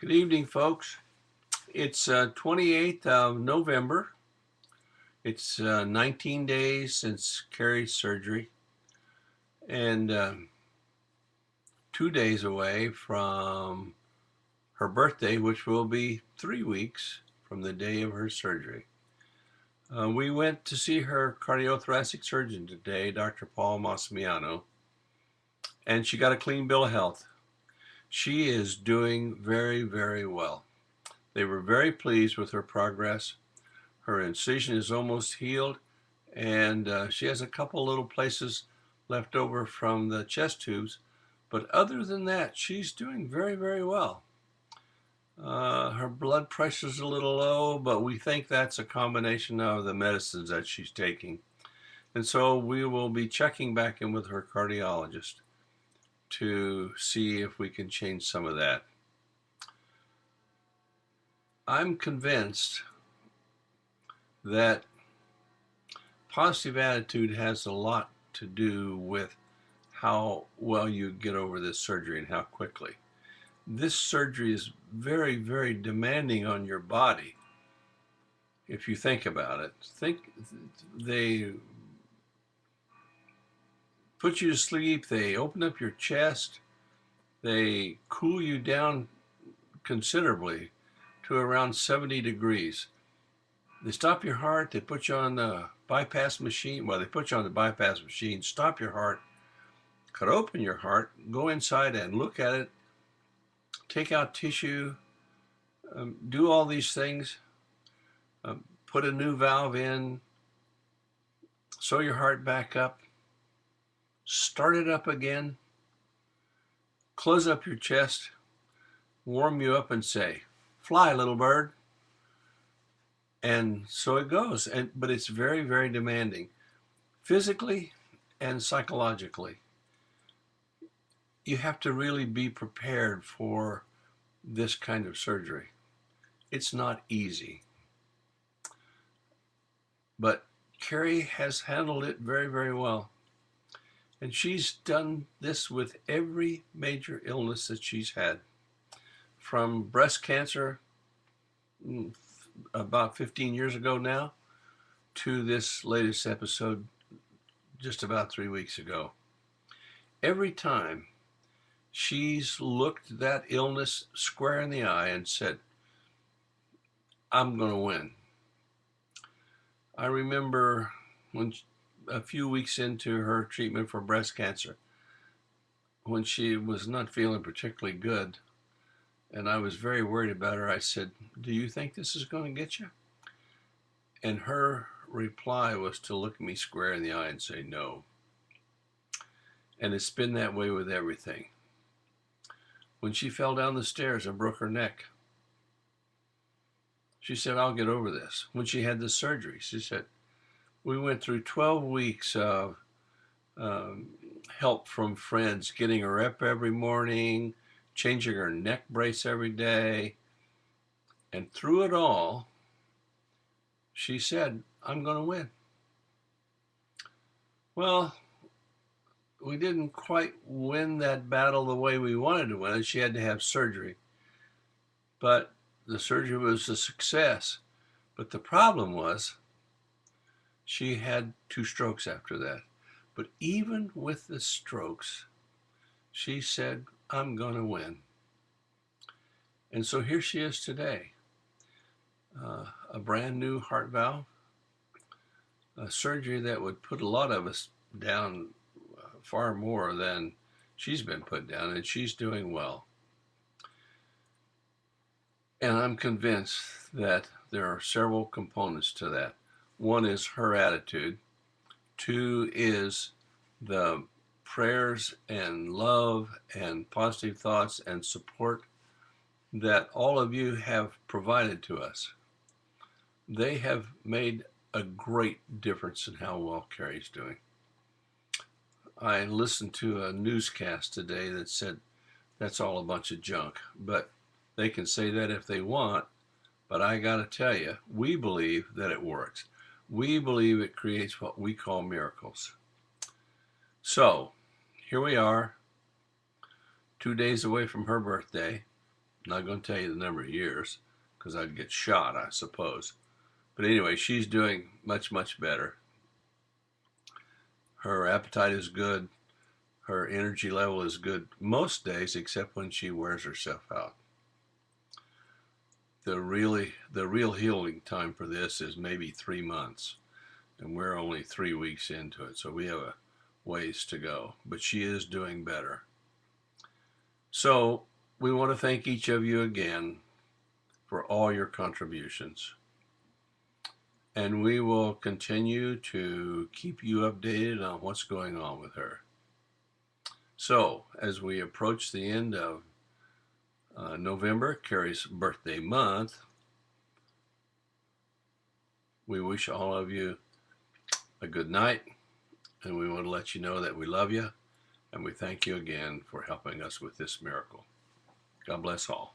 Good evening, folks. It's 28th of November. It's 19 days since Carrie's surgery and 2 days away from her birthday, which will be 3 weeks from the day of her surgery. We went to see her cardio-thoracic surgeon today, Dr. Paul Massimiano, and she got a clean bill of health. She is doing very, very well. They were very pleased with her progress. Her incision is almost healed, and she has a couple little places left over from the chest tubes. But other than that, she's doing very, very well. Her blood pressure's a little low, but we think that's a combination of the medicines that she's taking. And so we will be checking back in with her cardiologist to see if we can change some of that. I'm convinced that positive attitude has a lot to do with how well you get over this surgery and how quickly. This surgery is very, very demanding on your body. If you think about it, they put you to sleep, they open up your chest, they cool you down considerably to around 70 degrees. They stop your heart, they put you on the bypass machine. Well, they put you on the bypass machine, stop your heart, cut open your heart, go inside and look at it, take out tissue, do all these things, put a new valve in, sew your heart back up, start it up again, close up your chest, warm you up and say, "Fly, little bird." And so it goes. But it's very, very demanding, physically and psychologically. You have to really be prepared for this kind of surgery. It's not easy. But Carrie has handled it very, very well. And she's done this with every major illness that she's had, from breast cancer about 15 years ago now to this latest episode just about 3 weeks ago. Every time she's looked that illness square in the eye and said, "I'm going to win." I remember when a few weeks into her treatment for breast cancer, when she was not feeling particularly good, and I was very worried about her, I said, "Do you think this is going to get you?" And her reply was to look me square in the eye and say, "No." And it's been that way with everything. When she fell down the stairs and broke her neck, she said, "I'll get over this." When she had the surgery, she said, we went through 12 weeks of help from friends, getting her up every morning, changing her neck brace every day. And through it all, she said, "I'm going to win." Well, we didn't quite win that battle the way we wanted to win it. She had to have surgery. But the surgery was a success. But the problem was she had 2 strokes after that. But even with the strokes, she said, "I'm going to win." And so here she is today. A brand new heart valve, a surgery that would put a lot of us down far more than she's been put down, and she's doing well. And I'm convinced that there are several components to that. One is her attitude. 2 is the prayers and love and positive thoughts and support that all of you have provided to us. They have made a great difference in how well Carrie's doing. I listened to a newscast today that said that's all a bunch of junk, but they can say that if they want. But I got to tell you, we believe that it works. We believe it creates what we call miracles. So here we are, 2 days away from her birthday, I'm not going to tell you the number of years because I'd get shot, I suppose. But anyway, she's doing much, much better. Her appetite is good. Her energy level is good most days except when she wears herself out. The real healing time for this is maybe 3 months, and we're only 3 weeks into it, so we have a ways to go. But she is doing better. So we want to thank each of you again for all your contributions. And we will continue to keep you updated on what's going on with her. So, as we approach the end of November, Carrie's birthday month, we wish all of you a good night, and we want to let you know that we love you, and we thank you again for helping us with this miracle. God bless all.